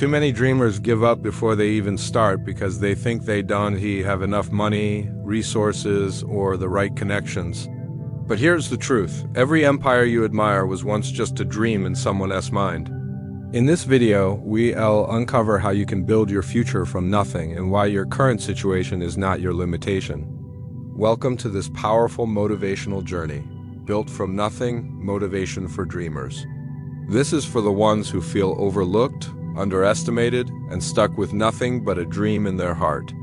Too many dreamers give up before they even start because they think they don't have enough money, resources, or the right connections. But here's the truth. Every empire you admire was once just a dream in someone else's mind. In this video, we'll uncover how you can build your future from nothing and why your current situation is not your limitation. Welcome to this powerful motivational journey. Built from nothing, motivation for dreamers. This is for the ones who feel overlooked, underestimated, and stuck with nothing but a dream in their heart.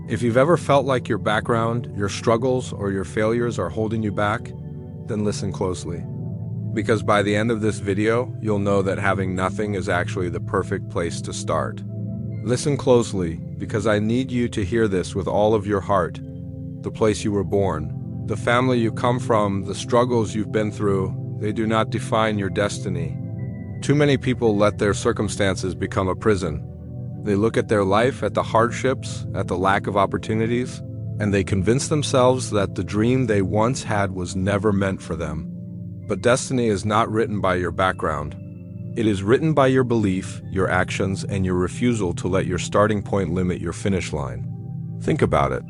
If you've ever felt like your background, your struggles, or your failures are holding you back, then listen closely. Because by the end of this video, you'll know that having nothing is actually the perfect place to start. Listen closely, because I need you to hear this with all of your heart. The place you were born, the family you come from, the struggles you've been through, they do not define your destiny. Too many people let their circumstances become a prison. They look at their life, at the hardships, at the lack of opportunities, and they convince themselves that the dream they once had was never meant for them. But destiny is not written by your background. It is written by your belief, your actions, and your refusal to let your starting point limit your finish line. Think about it.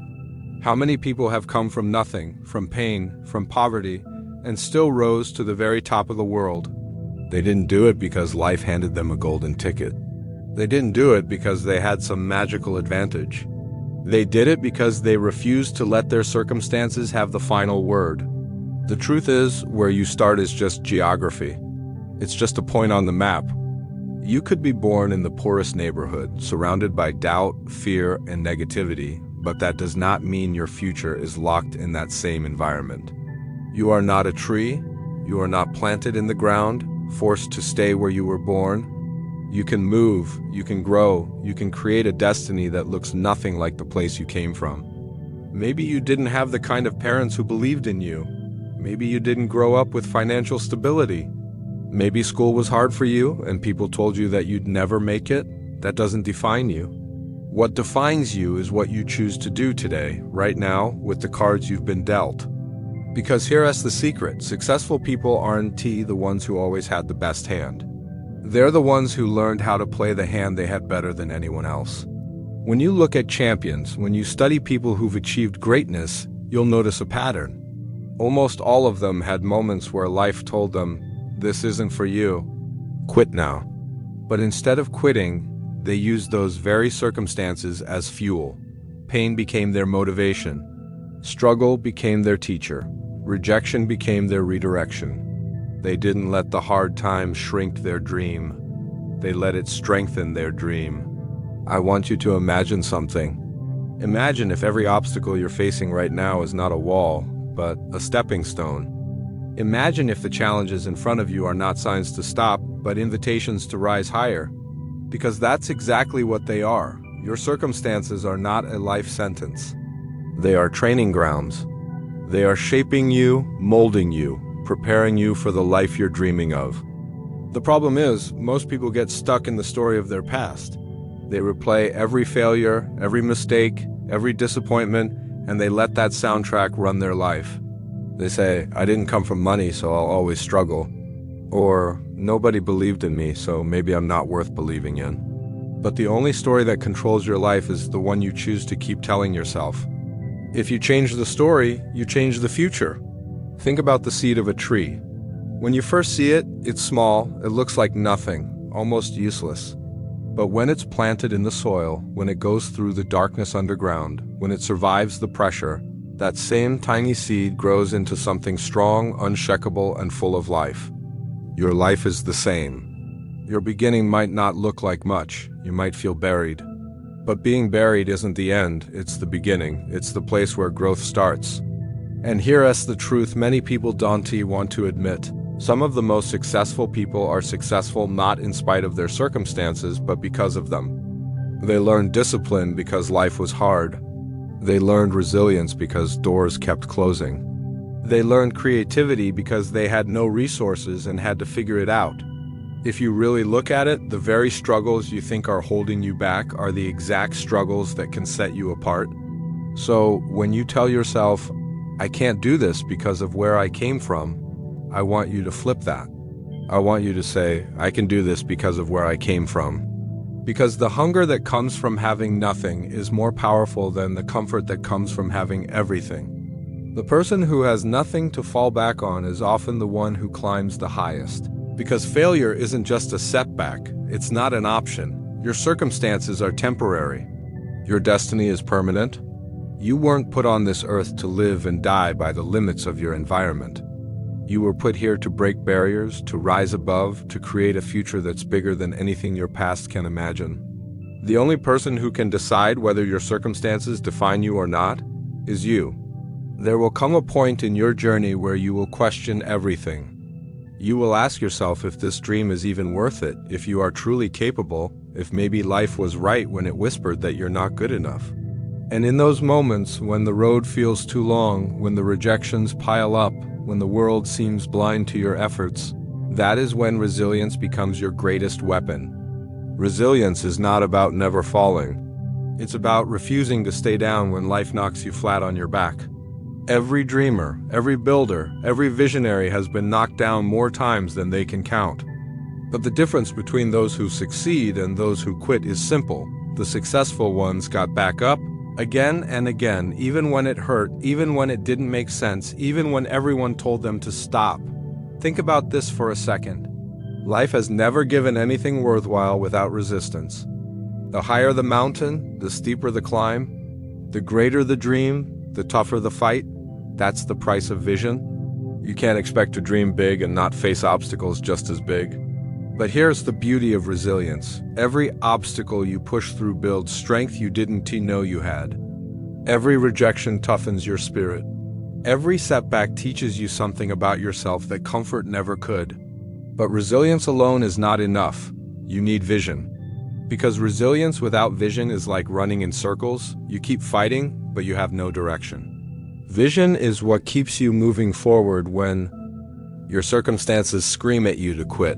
How many people have come from nothing, from pain, from poverty, and still rose to the very top of the world? They didn't do it because life handed them a golden ticket. They didn't do it because they had some magical advantage. They did it because they refused to let their circumstances have the final word. The truth is, where you start is just geography. It's just a point on the map. You could be born in the poorest neighborhood, surrounded by doubt, fear, and negativity, but that does not mean your future is locked in that same environment. You are not a tree. You are not planted in the ground, forced to stay where you were born. You can move, you can grow, you can create a destiny that looks nothing like the place you came from. Maybe you didn't have the kind of parents who believed in you. Maybe you didn't grow up with financial stability. Maybe school was hard for you and people told you that you'd never make it. That doesn't define you. What defines you is what you choose to do today, right now, with the cards you've been dealt. Because here's the secret. Successful people aren't the ones who always had the best hand. They're the ones who learned how to play the hand they had better than anyone else. When you look at champions, when you study people who've achieved greatness, you'll notice a pattern. Almost all of them had moments where life told them, "This isn't for you. Quit now." But instead of quitting, they used those very circumstances as fuel. Pain became their motivation. Struggle became their teacher. Rejection became their redirection. They didn't let the hard times shrink their dream. They let it strengthen their dream. I want you to imagine something. Imagine if every obstacle you're facing right now is not a wall, but a stepping stone. Imagine if the challenges in front of you are not signs to stop, but invitations to rise higher. Because that's exactly what they are. Your circumstances are not a life sentence. They are training grounds. They are shaping you, molding you, preparing you for the life you're dreaming of. The problem is, most people get stuck in the story of their past. They replay every failure, every mistake, every disappointment, and they let that soundtrack run their life. They say, "I didn't come from money, so I'll always struggle." Or, "Nobody believed in me, so maybe I'm not worth believing in." But the only story that controls your life is the one you choose to keep telling yourself. If you change the story, you change the future. Think about the seed of a tree. When you first see it, it's small, it looks like nothing, almost useless. But when it's planted in the soil, when it goes through the darkness underground, when it survives the pressure, that same tiny seed grows into something strong, unshakable, and full of life. Your life is the same. Your beginning might not look like much. You might feel buried. But being buried isn't the end, it's the beginning. It's the place where growth starts. And here's the truth many people don't want to admit. Some of the most successful people are successful not in spite of their circumstances, but because of them. They learned discipline because life was hard. They learned resilience because doors kept closing. They learned creativity because they had no resources and had to figure it out. If you really look at it, the very struggles you think are holding you back are the exact struggles that can set you apart. So when you tell yourself, "I can't do this because of where I came from," I want you to flip that. I want you to say, "I can do this because of where I came from." Because the hunger that comes from having nothing is more powerful than the comfort that comes from having everything. The person who has nothing to fall back on is often the one who climbs the highest. Because failure isn't just a setback, it's not an option. Your circumstances are temporary. Your destiny is permanent. You weren't put on this earth to live and die by the limits of your environment. You were put here to break barriers, to rise above, to create a future that's bigger than anything your past can imagine. The only person who can decide whether your circumstances define you or not is you. There will come a point in your journey where you will question everything. You will ask yourself if this dream is even worth it, if you are truly capable, if maybe life was right when it whispered that you're not good enough. And in those moments, when the road feels too long, when the rejections pile up, when the world seems blind to your efforts, that is when resilience becomes your greatest weapon. Resilience is not about never falling. It's about refusing to stay down when life knocks you flat on your back. Every dreamer, every builder, every visionary has been knocked down more times than they can count. But the difference between those who succeed and those who quit is simple. The successful ones got back up again and again, even when it hurt, even when it didn't make sense, even when everyone told them to stop. Think about this for a second. Life has never given anything worthwhile without resistance. The higher the mountain, the steeper the climb. The greater the dream, the tougher the fight. That's the price of vision. You can't expect to dream big and not face obstacles just as big. But here's the beauty of resilience. Every obstacle you push through builds strength you didn't know you had. Every rejection toughens your spirit. Every setback teaches you something about yourself that comfort never could. But resilience alone is not enough. You need vision. Because resilience without vision is like running in circles. You keep fighting, but you have no direction. Vision is what keeps you moving forward when your circumstances scream at you to quit.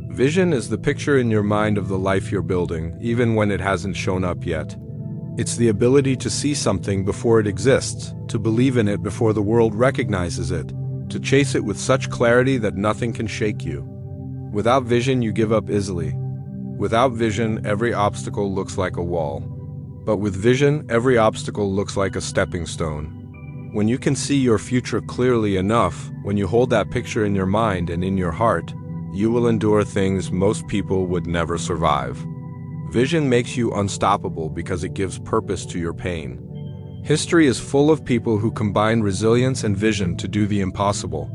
Vision is the picture in your mind of the life you're building, even when it hasn't shown up yet. It's the ability to see something before it exists, to believe in it before the world recognizes it, to chase it with such clarity that nothing can shake you. Without vision, you give up easily. Without vision, every obstacle looks like a wall. But with vision, every obstacle looks like a stepping stone. When you can see your future clearly enough, when you hold that picture in your mind and in your heart, you will endure things most people would never survive. Vision makes you unstoppable because it gives purpose to your pain. History is full of people who combine resilience and vision to do the impossible.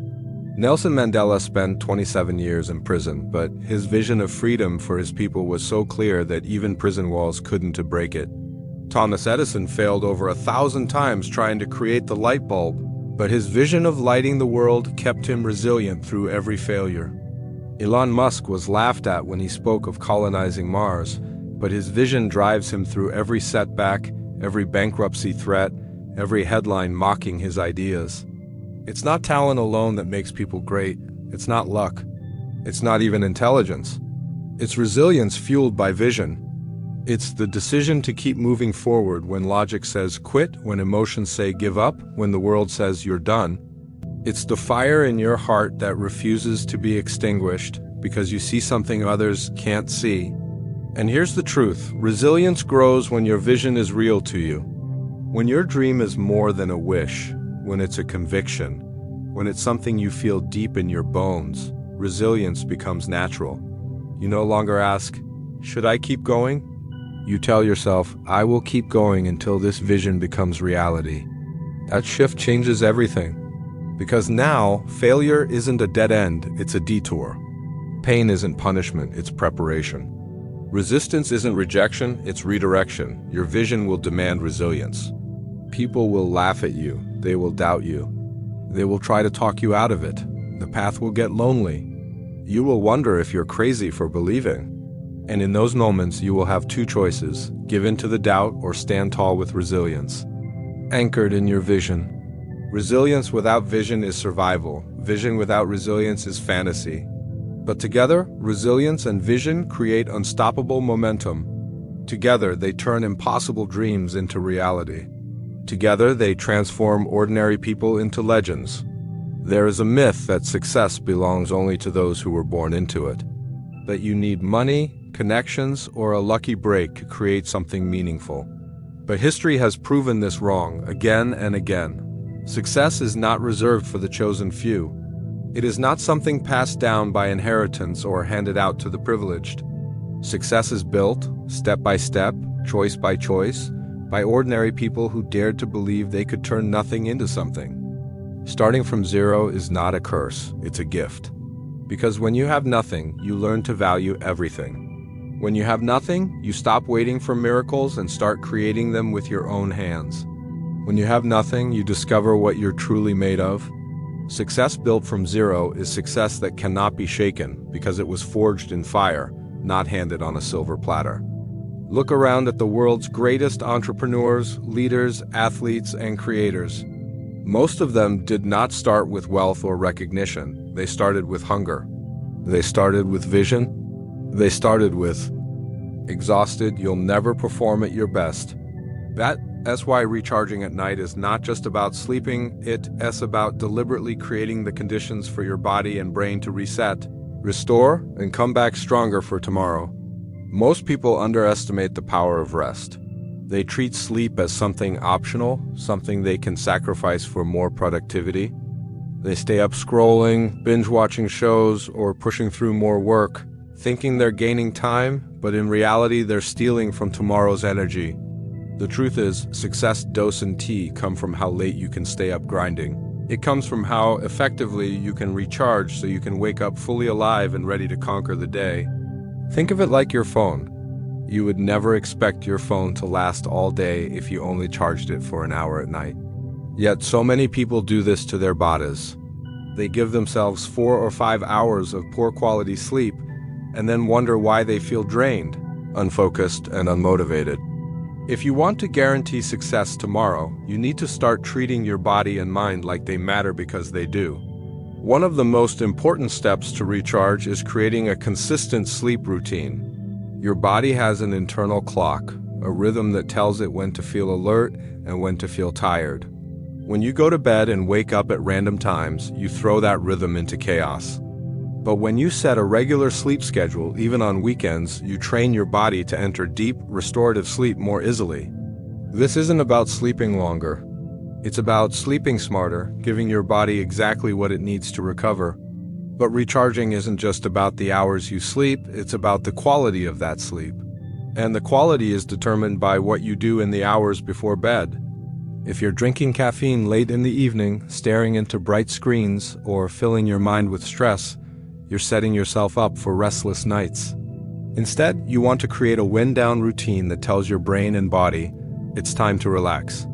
Nelson Mandela spent 27 years in prison, but his vision of freedom for his people was so clear that even prison walls couldn't break it. Thomas Edison failed over 1,000 times trying to create the light bulb, but his vision of lighting the world kept him resilient through every failure. Elon Musk was laughed at when he spoke of colonizing Mars, but his vision drives him through every setback, every bankruptcy threat, every headline mocking his ideas. It's not talent alone that makes people great. It's not luck. It's not even intelligence. It's resilience fueled by vision. It's the decision to keep moving forward when logic says quit, when emotions say give up, when the world says you're done. It's the fire in your heart that refuses to be extinguished because you see something others can't see. And here's the truth. Resilience grows when your vision is real to you. When your dream is more than a wish, when it's a conviction, when it's something you feel deep in your bones, resilience becomes natural. You no longer ask, should I keep going? You tell yourself, I will keep going until this vision becomes reality. That shift changes everything. Because now, failure isn't a dead end, it's a detour. Pain isn't punishment, it's preparation. Resistance isn't rejection, it's redirection. Your vision will demand resilience. People will laugh at you, they will doubt you. They will try to talk you out of it. The path will get lonely. You will wonder if you're crazy for believing. And in those moments, you will have two choices: give in to the doubt or stand tall with resilience. Anchored in your vision. Resilience without vision is survival. Vision without resilience is fantasy. But together, resilience and vision create unstoppable momentum. Together, they turn impossible dreams into reality. Together, they transform ordinary people into legends. There is a myth that success belongs only to those who were born into it. That you need money, connections, or a lucky break could create something meaningful. But history has proven this wrong again and again. Success is not reserved for the chosen few. It is not something passed down by inheritance or handed out to the privileged. Success is built, step by step, choice by choice, by ordinary people who dared to believe they could turn nothing into something. Starting from zero is not a curse, it's a gift. Because when you have nothing, you learn to value everything. When you have nothing, you stop waiting for miracles and start creating them with your own hands. When you have nothing, you discover what you're truly made of. Success built from zero is success that cannot be shaken because it was forged in fire, not handed on a silver platter. Look around at the world's greatest entrepreneurs, leaders, athletes, and creators. Most of them did not start with wealth or recognition. They started with hunger. They started with vision. They started with exhausted, you'll never perform at your best. That's why recharging at night is not just about sleeping, it's about deliberately creating the conditions for your body and brain to reset, restore, and come back stronger for tomorrow. Most people underestimate the power of rest. They treat sleep as something optional, something they can sacrifice for more productivity. They stay up scrolling, binge-watching shows, or pushing through more work, thinking they're gaining time, but in reality they're stealing from tomorrow's energy. The truth is, success, dose, and tea come from how late you can stay up grinding. It comes from how effectively you can recharge so you can wake up fully alive and ready to conquer the day. Think of it like your phone. You would never expect your phone to last all day if you only charged it for an hour at night. Yet so many people do this to their bodies. They give themselves 4 or 5 hours of poor quality sleep and then wonder why they feel drained, unfocused, and unmotivated. If you want to guarantee success tomorrow, you need to start treating your body and mind like they matter because they do. One of the most important steps to recharge is creating a consistent sleep routine. Your body has an internal clock, a rhythm that tells it when to feel alert and when to feel tired. When you go to bed and wake up at random times, you throw that rhythm into chaos. But when you set a regular sleep schedule, even on weekends, you train your body to enter deep, restorative sleep more easily. This isn't about sleeping longer. It's about sleeping smarter, giving your body exactly what it needs to recover. But recharging isn't just about the hours you sleep, it's about the quality of that sleep. And the quality is determined by what you do in the hours before bed. If you're drinking caffeine late in the evening, staring into bright screens, or filling your mind with stress, you're setting yourself up for restless nights. Instead, you want to create a wind-down routine that tells your brain and body, it's time to relax.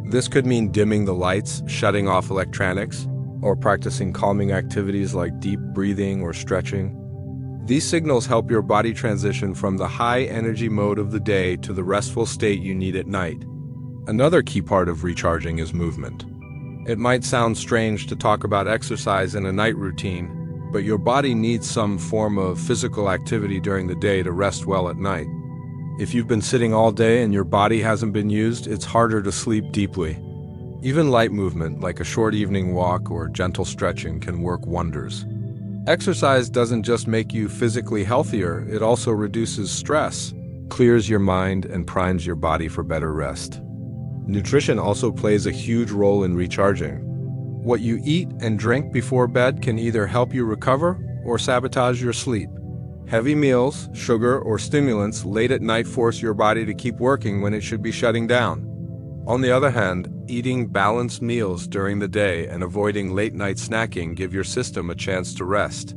This could mean dimming the lights, shutting off electronics, or practicing calming activities like deep breathing or stretching. These signals help your body transition from the high-energy mode of the day to the restful state you need at night. Another key part of recharging is movement. It might sound strange to talk about exercise in a night routine, but your body needs some form of physical activity during the day to rest well at night. If you've been sitting all day and your body hasn't been used, it's harder to sleep deeply. Even light movement, like a short evening walk or gentle stretching, can work wonders. Exercise doesn't just make you physically healthier, it also reduces stress, clears your mind, and primes your body for better rest. Nutrition also plays a huge role in recharging. What you eat and drink before bed can either help you recover or sabotage your sleep. Heavy meals, sugar, or stimulants late at night force your body to keep working when it should be shutting down. On the other hand, eating balanced meals during the day and avoiding late-night snacking give your system a chance to rest.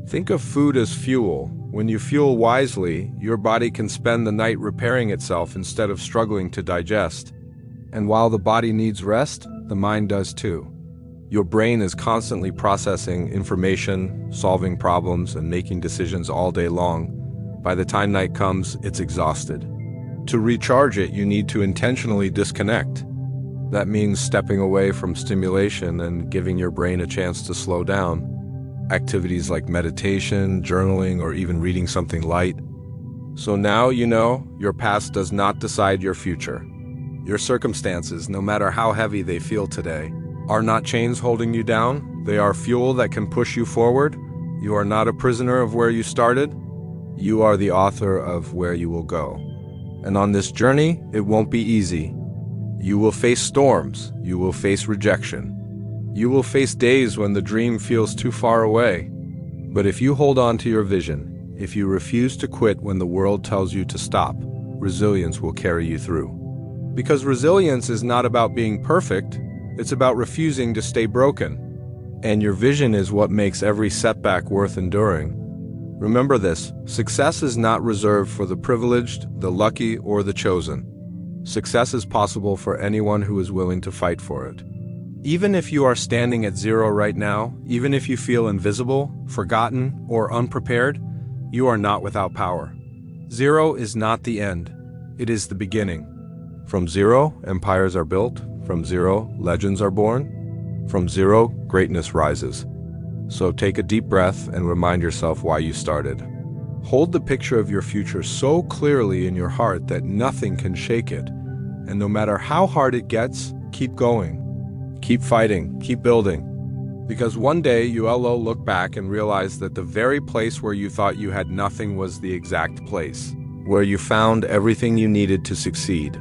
Think of food as fuel. When you fuel wisely, your body can spend the night repairing itself instead of struggling to digest. And while the body needs rest, the mind does too. Your brain is constantly processing information, solving problems, and making decisions all day long. By the time night comes, it's exhausted. To recharge it, you need to intentionally disconnect. That means stepping away from stimulation and giving your brain a chance to slow down. Activities like meditation, journaling, or even reading something light. So now you know your past does not decide your future. Your circumstances, no matter how heavy they feel today, are not chains holding you down. They are fuel that can push you forward. You are not a prisoner of where you started. You are the author of where you will go. And on this journey, it won't be easy. You will face storms. You will face rejection. You will face days when the dream feels too far away. But if you hold on to your vision, if you refuse to quit when the world tells you to stop, resilience will carry you through. Because resilience is not about being perfect, it's about refusing to stay broken. And your vision is what makes every setback worth enduring. Remember this, success is not reserved for the privileged, the lucky, or the chosen. Success is possible for anyone who is willing to fight for it. Even if you are standing at zero right now, even if you feel invisible, forgotten, or unprepared, you are not without power. Zero is not the end. It is the beginning. From zero, empires are built. From zero, legends are born. From zero, greatness rises. So take a deep breath and remind yourself why you started. Hold the picture of your future so clearly in your heart that nothing can shake it. And no matter how hard it gets, keep going. Keep fighting, keep building. Because one day you'll look back and realize that the very place where you thought you had nothing was the exact place, where you found everything you needed to succeed.